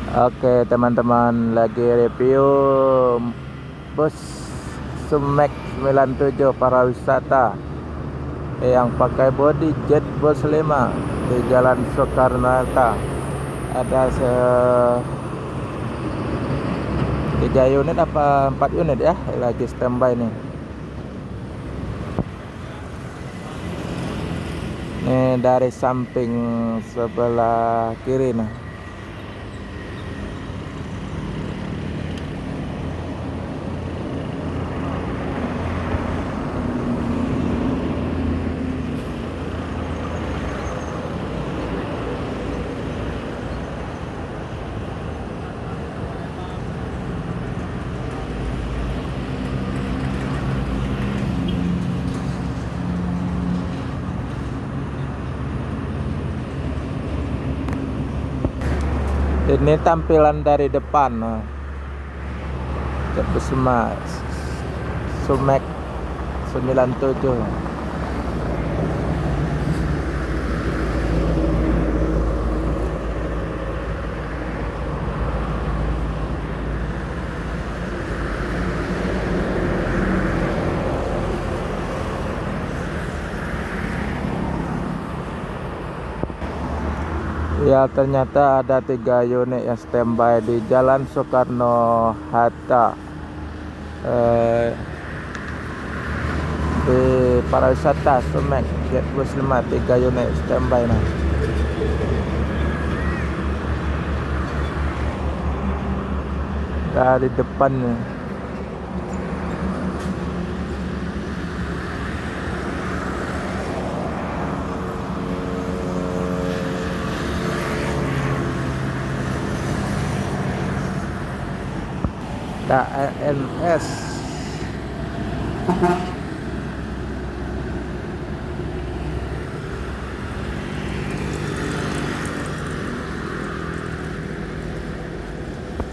Oke teman-teman, lagi review bus Sumek 97 para wisata yang pakai bodi jet bus 5 di Jalan Soekarno-Hatta. Ada 3 unit apa 4 unit ya, lagi standby nih. Ini dari samping sebelah kiri nih. Ini tampilan dari depan. Bus Sumek 97. Ya, ternyata ada 3 unit yang standby di Jalan Soekarno-Hatta, di pariwisata Sumek Jet Bus 5. 3 unit standby nah. Dari depannya. KNS